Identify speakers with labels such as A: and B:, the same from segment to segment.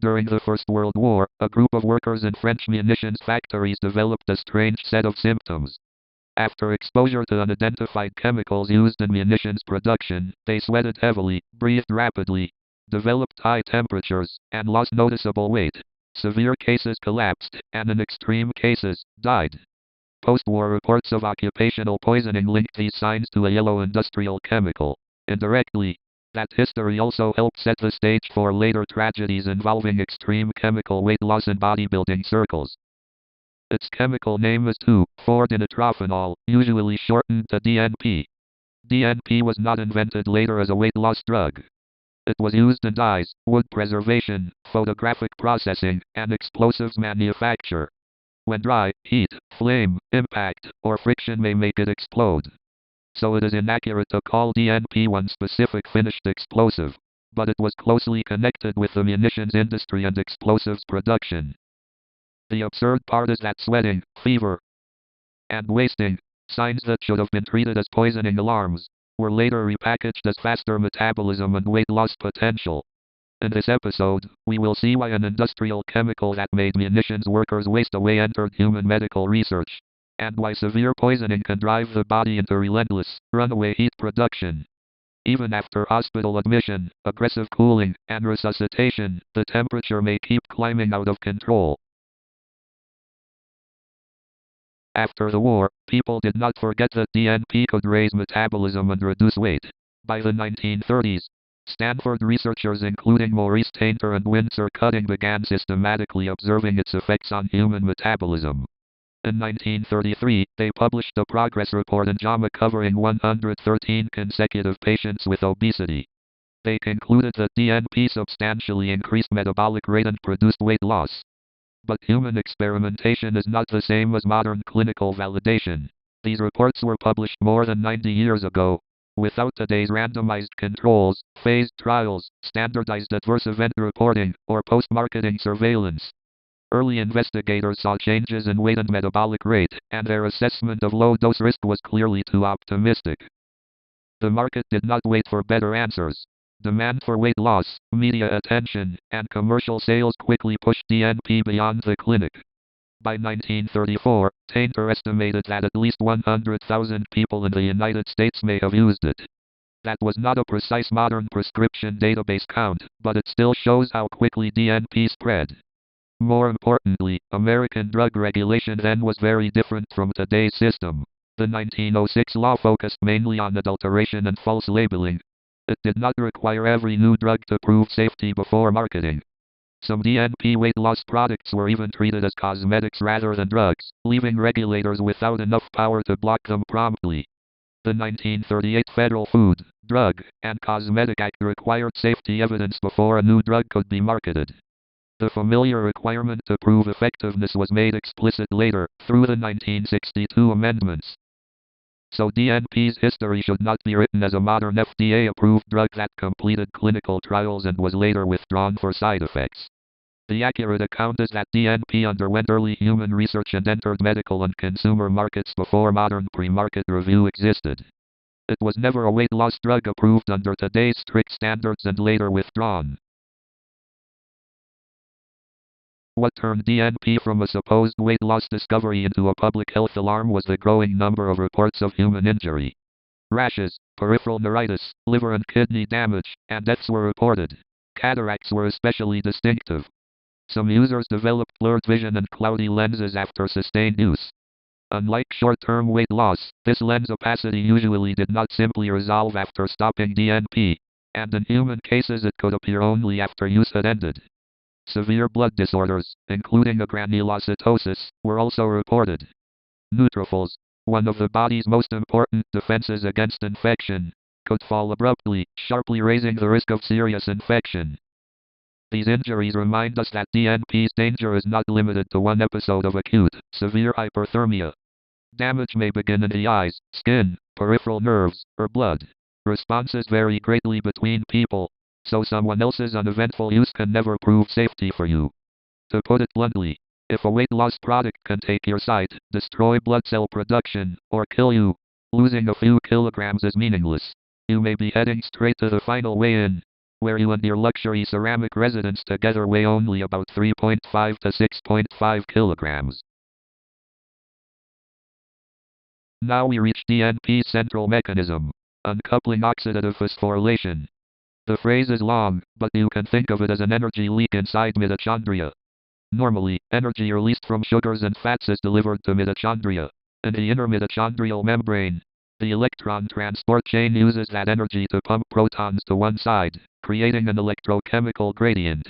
A: During the First World War, a group of workers in French munitions factories developed a strange set of symptoms. After exposure to unidentified chemicals used in munitions production, they sweated heavily, breathed rapidly, developed high temperatures, and lost noticeable weight. Severe cases collapsed, and in extreme cases, died. Post-war reports of occupational poisoning linked these signs to a yellow industrial chemical. Indirectly, that history also helped set the stage for later tragedies involving extreme chemical weight loss in bodybuilding circles. Its chemical name is 2,4-dinitrophenol, usually shortened to DNP. DNP was not invented later as a weight loss drug. It was used in dyes, wood preservation, photographic processing, and explosives manufacture. When dry, heat, flame, impact, or friction may make it explode. So it is inaccurate to call DNP one specific finished explosive, but it was closely connected with the munitions industry and explosives production. The absurd part is that sweating, fever, and wasting, signs that should have been treated as poisoning alarms, were later repackaged as faster metabolism and weight loss potential. In this episode, we will see why an industrial chemical that made munitions workers waste away entered human medical research, and why severe poisoning can drive the body into relentless, runaway heat production. Even after hospital admission, aggressive cooling, and resuscitation, the temperature may keep climbing out of control. After the war, people did not forget that DNP could raise metabolism and reduce weight. By the 1930s, Stanford researchers including Maurice Tainter and Winsor Cutting began systematically observing its effects on human metabolism. In 1933, they published a progress report in JAMA covering 113 consecutive patients with obesity. They concluded that DNP substantially increased metabolic rate and produced weight loss. But human experimentation is not the same as modern clinical validation. These reports were published more than 90 years ago. Without today's randomized controls, phased trials, standardized adverse event reporting, or post-marketing surveillance, early investigators saw changes in weight and metabolic rate, and their assessment of low-dose risk was clearly too optimistic. The market did not wait for better answers. Demand for weight loss, media attention, and commercial sales quickly pushed DNP beyond the clinic. By 1934, Tainter estimated that at least 100,000 people in the United States may have used it. That was not a precise modern prescription database count, but it still shows how quickly DNP spread. More importantly, American drug regulation then was very different from today's system. The 1906 law focused mainly on adulteration and false labeling. It did not require every new drug to prove safety before marketing. Some DNP weight loss products were even treated as cosmetics rather than drugs, leaving regulators without enough power to block them promptly. The 1938 Federal Food, Drug, and Cosmetic Act required safety evidence before a new drug could be marketed. The familiar requirement to prove effectiveness was made explicit later, through the 1962 amendments. So DNP's history should not be written as a modern FDA-approved drug that completed clinical trials and was later withdrawn for side effects. The accurate account is that DNP underwent early human research and entered medical and consumer markets before modern pre-market review existed. It was never a weight loss drug approved under today's strict standards and later withdrawn. What turned DNP from a supposed weight loss discovery into a public health alarm was the growing number of reports of human injury. Rashes, peripheral neuritis, liver and kidney damage, and deaths were reported. Cataracts were especially distinctive. Some users developed blurred vision and cloudy lenses after sustained use. Unlike short-term weight loss, this lens opacity usually did not simply resolve after stopping DNP, and in human cases it could appear only after use had ended. Severe blood disorders, including agranulocytosis, were also reported. Neutrophils, one of the body's most important defenses against infection, could fall abruptly, sharply raising the risk of serious infection. These injuries remind us that DNP's danger is not limited to one episode of acute, severe hyperthermia. Damage may begin in the eyes, skin, peripheral nerves, or blood. Responses vary greatly between people, so someone else's uneventful use can never prove safety for you. To put it bluntly, if a weight loss product can take your sight, destroy blood cell production, or kill you, losing a few kilograms is meaningless. You may be heading straight to the final weigh-in, where you and your luxury ceramic residence together weigh only about 3.5 to 6.5 kilograms. Now we reach DNP's central mechanism, uncoupling oxidative phosphorylation. The phrase is long, but you can think of it as an energy leak inside mitochondria. Normally, energy released from sugars and fats is delivered to mitochondria. In the inner mitochondrial membrane, the electron transport chain uses that energy to pump protons to one side, creating an electrochemical gradient.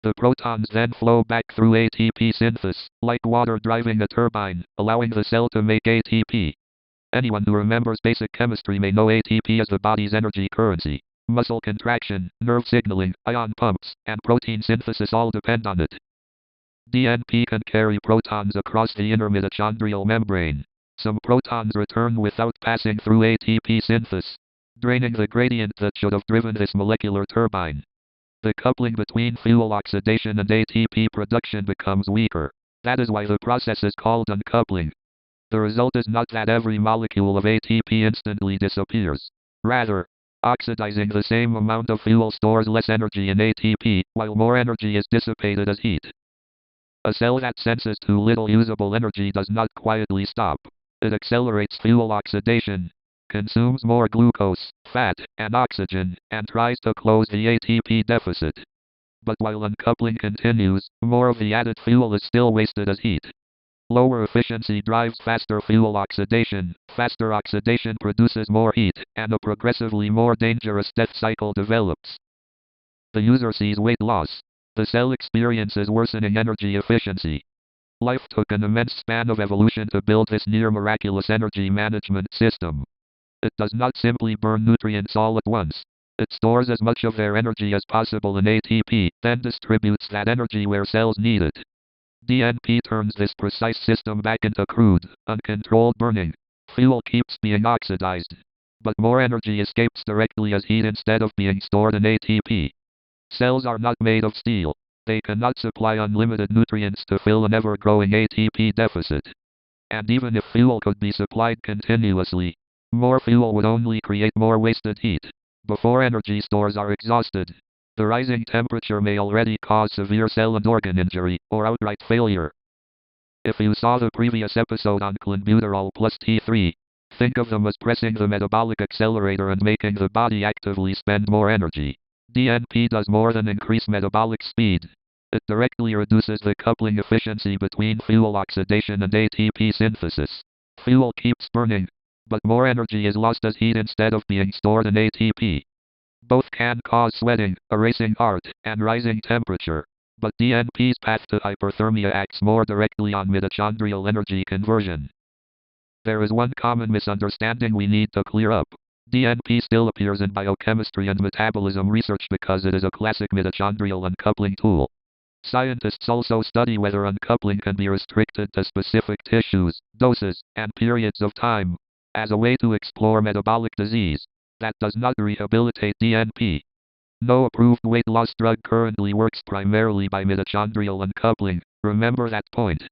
A: The protons then flow back through ATP synthesis, like water driving a turbine, allowing the cell to make ATP. Anyone who remembers basic chemistry may know ATP as the body's energy currency. Muscle contraction, nerve signaling, ion pumps, and protein synthesis all depend on it. DNP can carry protons across the inner mitochondrial membrane. Some protons return without passing through ATP synthesis, draining the gradient that should have driven this molecular turbine. The coupling between fuel oxidation and ATP production becomes weaker. That is why the process is called uncoupling. The result is not that every molecule of ATP instantly disappears. Rather, oxidizing the same amount of fuel stores less energy in ATP, while more energy is dissipated as heat. A cell that senses too little usable energy does not quietly stop. It accelerates fuel oxidation, consumes more glucose, fat, and oxygen, and tries to close the ATP deficit. But while uncoupling continues, more of the added fuel is still wasted as heat. Lower efficiency drives faster fuel oxidation. Faster oxidation produces more heat, and a progressively more dangerous death cycle develops. The user sees weight loss. The cell experiences worsening energy efficiency. Life took an immense span of evolution to build this near-miraculous energy management system. It does not simply burn nutrients all at once. It stores as much of their energy as possible in ATP, then distributes that energy where cells need it. DNP turns this precise system back into crude, uncontrolled burning. Fuel keeps being oxidized, but more energy escapes directly as heat instead of being stored in ATP. Cells are not made of steel. They cannot supply unlimited nutrients to fill an ever-growing ATP deficit. And even if fuel could be supplied continuously, more fuel would only create more wasted heat. Before energy stores are exhausted, the rising temperature may already cause severe cell and organ injury, or outright failure. If you saw the previous episode on clenbuterol plus T3, think of them as pressing the metabolic accelerator and making the body actively spend more energy. DNP does more than increase metabolic speed. It directly reduces the coupling efficiency between fuel oxidation and ATP synthesis. Fuel keeps burning, but more energy is lost as heat instead of being stored in ATP. Both can cause sweating, a racing heart, and rising temperature, but DNP's path to hyperthermia acts more directly on mitochondrial energy conversion. There is one common misunderstanding we need to clear up. DNP still appears in biochemistry and metabolism research because it is a classic mitochondrial uncoupling tool. Scientists also study whether uncoupling can be restricted to specific tissues, doses, and periods of time, as a way to explore metabolic disease. That does not rehabilitate DNP. No approved weight loss drug currently works primarily by mitochondrial uncoupling. Remember that point.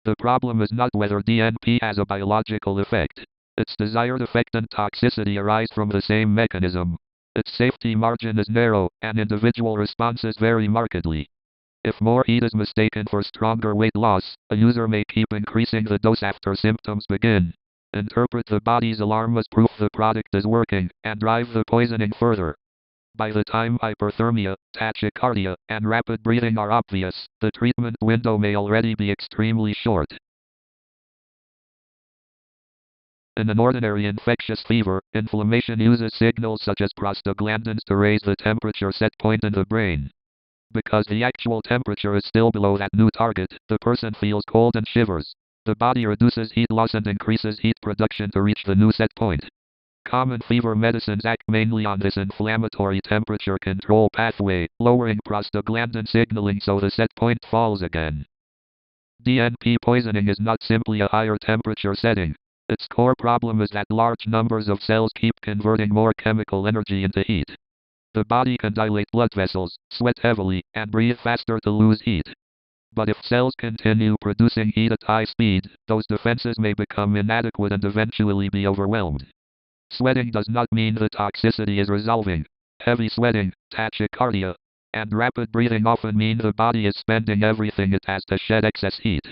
A: The problem is not whether DNP has a biological effect. Its desired effect and toxicity arise from the same mechanism. Its safety margin is narrow, and individual responses vary markedly. If more heat is mistaken for stronger weight loss, a user may keep increasing the dose after symptoms begin. Interpret the body's alarm as proof the product is working, and drive the poisoning further. By the time hyperthermia, tachycardia, and rapid breathing are obvious, the treatment window may already be extremely short. In an ordinary infectious fever, inflammation uses signals such as prostaglandins to raise the temperature set point in the brain. Because the actual temperature is still below that new target, the person feels cold and shivers. The body reduces heat loss and increases heat production to reach the new set point. Common fever medicines act mainly on this inflammatory temperature control pathway, lowering prostaglandin signaling so the set point falls again. DNP poisoning is not simply a higher temperature setting. Its core problem is that large numbers of cells keep converting more chemical energy into heat. The body can dilate blood vessels, sweat heavily, and breathe faster to lose heat. But if cells continue producing heat at high speed, those defenses may become inadequate and eventually be overwhelmed. Sweating does not mean the toxicity is resolving. heavy sweating, tachycardia, and rapid breathing often mean the body is spending everything it has to shed excess heat.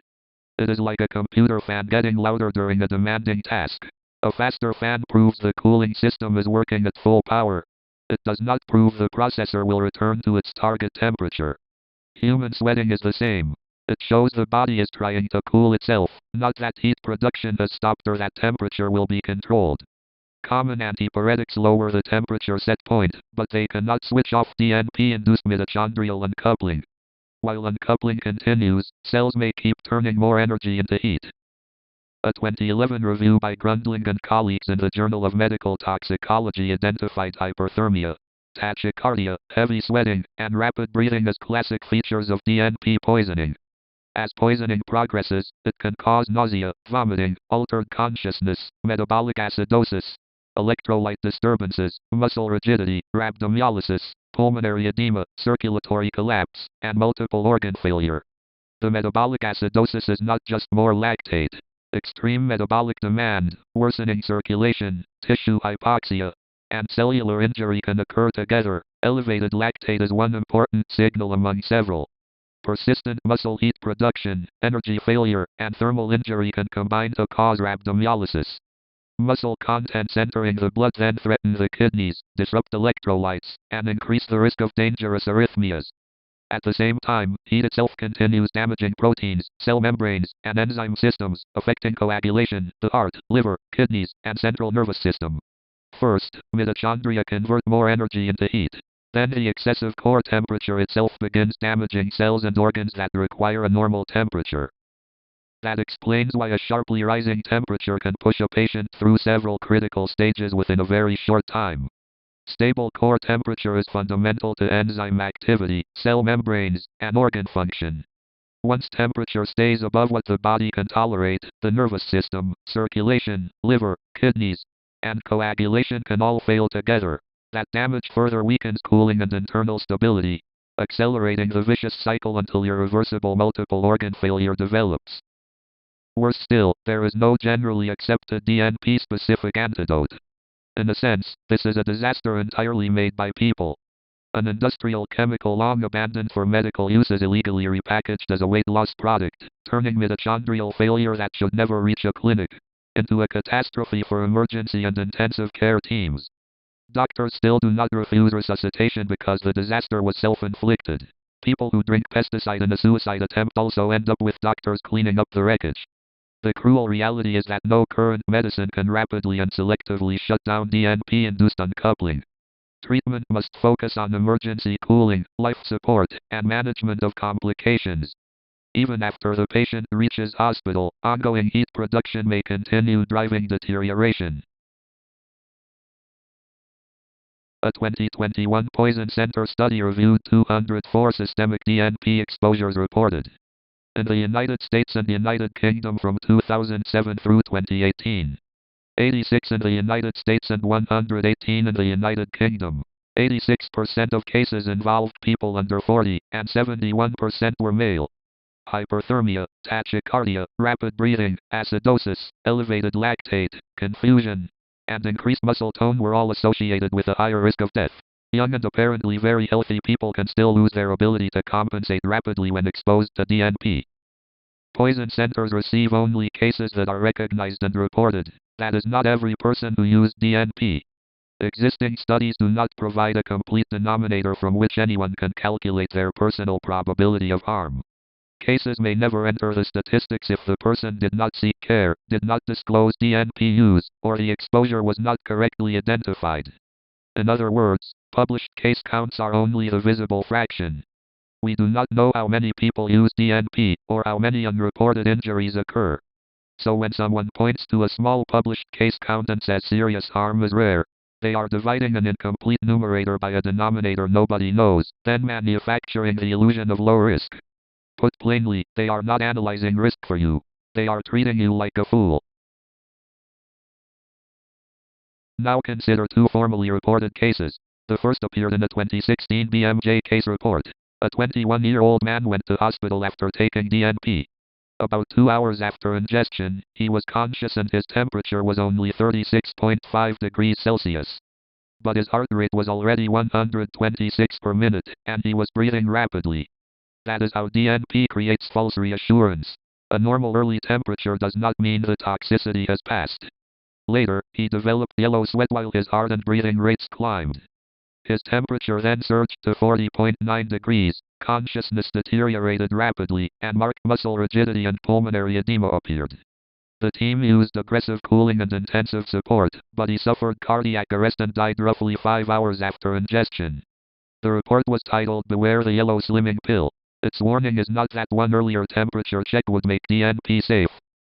A: It is like a computer fan getting louder during a demanding task. A faster fan proves the cooling system is working at full power. It does not prove the processor will return to its target temperature. Human sweating is the same. It shows the body is trying to cool itself, not that heat production has stopped or that temperature will be controlled. Common antipyretics lower the temperature set point, but they cannot switch off DNP-induced mitochondrial uncoupling. While uncoupling continues, cells may keep turning more energy into heat. A 2011 review by Grundling and colleagues in the Journal of Medical Toxicology identified hyperthermia, tachycardia, heavy sweating, and rapid breathing as classic features of DNP poisoning. As poisoning progresses, it can cause nausea, vomiting, altered consciousness, metabolic acidosis, electrolyte disturbances, muscle rigidity, rhabdomyolysis, pulmonary edema, circulatory collapse, and multiple organ failure. The metabolic acidosis is not just more lactate. Extreme metabolic demand, worsening circulation, tissue hypoxia, and cellular injury can occur together. Elevated lactate is one important signal among several. Persistent muscle heat production, energy failure, and thermal injury can combine to cause rhabdomyolysis. Muscle contents entering the blood then threaten the kidneys, disrupt electrolytes, and increase the risk of dangerous arrhythmias. At the same time, heat itself continues damaging proteins, cell membranes, and enzyme systems, affecting coagulation, the heart, liver, kidneys, and central nervous system. First, mitochondria convert more energy into heat. Then the excessive core temperature itself begins damaging cells and organs that require a normal temperature. That explains why a sharply rising temperature can push a patient through several critical stages within a very short time. Stable core temperature is fundamental to enzyme activity, cell membranes, and organ function. Once temperature stays above what the body can tolerate, the nervous system, circulation, liver, kidneys, and coagulation can all fail together. That damage further weakens cooling and internal stability, accelerating the vicious cycle until irreversible multiple organ failure develops. Worse still, there is no generally accepted DNP-specific antidote. In a sense, this is a disaster entirely made by people. An industrial chemical long abandoned for medical use is illegally repackaged as a weight loss product, turning mitochondrial failure that should never reach a clinic into a catastrophe for emergency and intensive care teams. Doctors still do not refuse resuscitation because the disaster was self-inflicted. People who drink pesticide in a suicide attempt also end up with doctors cleaning up the wreckage. The cruel reality is that no current medicine can rapidly and selectively shut down DNP-induced uncoupling. Treatment must focus on emergency cooling, life support, and management of complications. Even after the patient reaches hospital, ongoing heat production may continue driving deterioration. A 2021 Poison Center study reviewed 204 systemic DNP exposures reported in the United States and United Kingdom from 2007 through 2018. 86 in the United States and 118 in the United Kingdom. 86% of cases involved people under 40, and 71% were male. Hyperthermia, tachycardia, rapid breathing, acidosis, elevated lactate, confusion, and increased muscle tone were all associated with a higher risk of death. Young and apparently very healthy people can still lose their ability to compensate rapidly when exposed to DNP. Poison centers receive only cases that are recognized and reported. That is not every person who used DNP. Existing studies do not provide a complete denominator from which anyone can calculate their personal probability of harm. Cases may never enter the statistics if the person did not seek care, did not disclose DNP use, or the exposure was not correctly identified. In other words, published case counts are only the visible fraction. We do not know how many people use DNP, or how many unreported injuries occur. So when someone points to a small published case count and says serious harm is rare, they are dividing an incomplete numerator by a denominator nobody knows, then manufacturing the illusion of low risk. Put plainly, they are not analyzing risk for you. They are treating you like a fool. Now consider two formally reported cases. The first appeared in a 2016 BMJ case report. A 21-year-old man went to hospital after taking DNP. About 2 hours after ingestion, he was conscious and his temperature was only 36.5 degrees Celsius. but his heart rate was already 126 per minute, and he was breathing rapidly. That is how DNP creates false reassurance. A normal early temperature does not mean the toxicity has passed. Later, he developed yellow sweat while his heart and breathing rates climbed. His temperature then surged to 40.9 degrees, consciousness deteriorated rapidly, and marked muscle rigidity and pulmonary edema appeared. The team used aggressive cooling and intensive support, but he suffered cardiac arrest and died roughly 5 hours after ingestion. The report was titled "Beware the Yellow Slimming Pill." Its warning is not that one earlier temperature check would make DNP safe,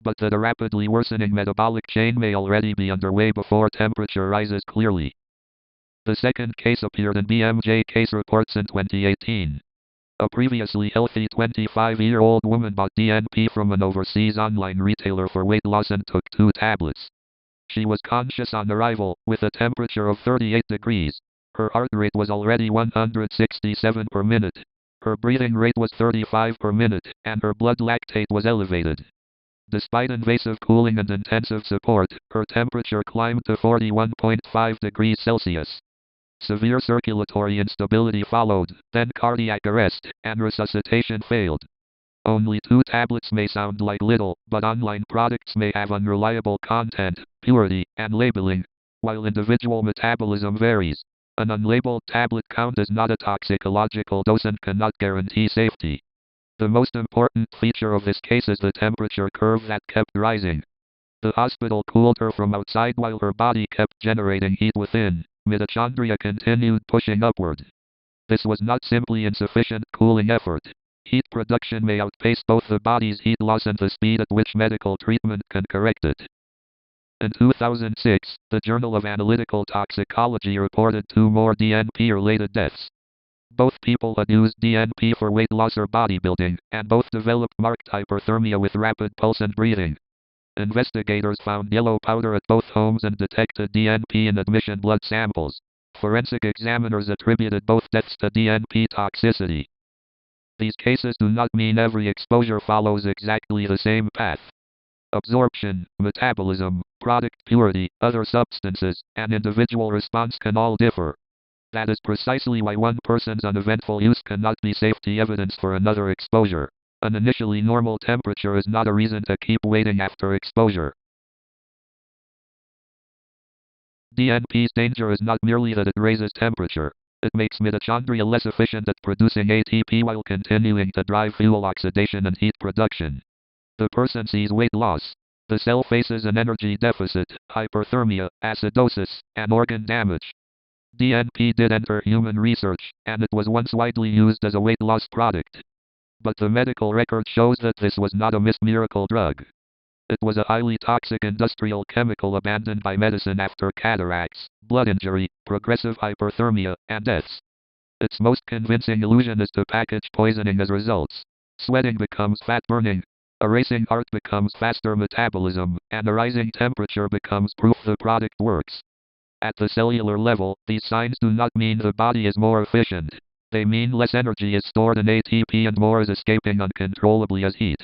A: but that a rapidly worsening metabolic chain may already be underway before temperature rises clearly. The second case appeared in BMJ case reports in 2018. A previously healthy 25-year-old woman bought DNP from an overseas online retailer for weight loss and took 2 tablets. She was conscious on arrival, with a temperature of 38 degrees. Her heart rate was already 167 per minute. Her breathing rate was 35 per minute, and her blood lactate was elevated. Despite invasive cooling and intensive support, her temperature climbed to 41.5 degrees Celsius. Severe circulatory instability followed, then cardiac arrest, and resuscitation failed. Only 2 tablets may sound like little, but online products may have unreliable content, purity, and labeling, while individual metabolism varies. An unlabeled tablet count is not a toxicological dose and cannot guarantee safety. The most important feature of this case is the temperature curve that kept rising. The hospital cooled her from outside while her body kept generating heat within. Mitochondria continued pushing upward. This was not simply insufficient cooling effort. Heat production may outpace both the body's heat loss and the speed at which medical treatment can correct it. In 2006, the Journal of Analytical Toxicology reported 2 more DNP-related deaths. Both people had used DNP for weight loss or bodybuilding, and both developed marked hyperthermia with rapid pulse and breathing. Investigators found yellow powder at both homes and detected DNP in admission blood samples. Forensic examiners attributed both deaths to DNP toxicity. These cases do not mean every exposure follows exactly the same path. Absorption, metabolism, product purity, other substances, and individual response can all differ. That is precisely why one person's uneventful use cannot be safety evidence for another exposure. An initially normal temperature is not a reason to keep waiting after exposure. DNP's danger is not merely that it raises temperature. It makes mitochondria less efficient at producing ATP while continuing to drive fuel oxidation and heat production. The person sees weight loss. The cell faces an energy deficit, hyperthermia, acidosis, and organ damage. DNP did enter human research, and it was once widely used as a weight loss product. But the medical record shows that this was not a missed miracle drug. It was a highly toxic industrial chemical abandoned by medicine after cataracts, blood injury, progressive hyperthermia, and deaths. Its most convincing illusion is to package poisoning as results. Sweating becomes fat burning, a racing heart becomes faster metabolism, and a rising temperature becomes proof the product works. At the cellular level, these signs do not mean the body is more efficient. They mean less energy is stored in ATP and more is escaping uncontrollably as heat.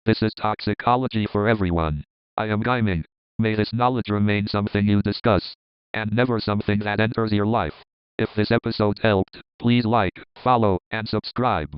A: This is toxicology for everyone. I am Guiming. May this knowledge remain something you discuss, and never something that enters your life. If this episode helped, please like, follow, and subscribe.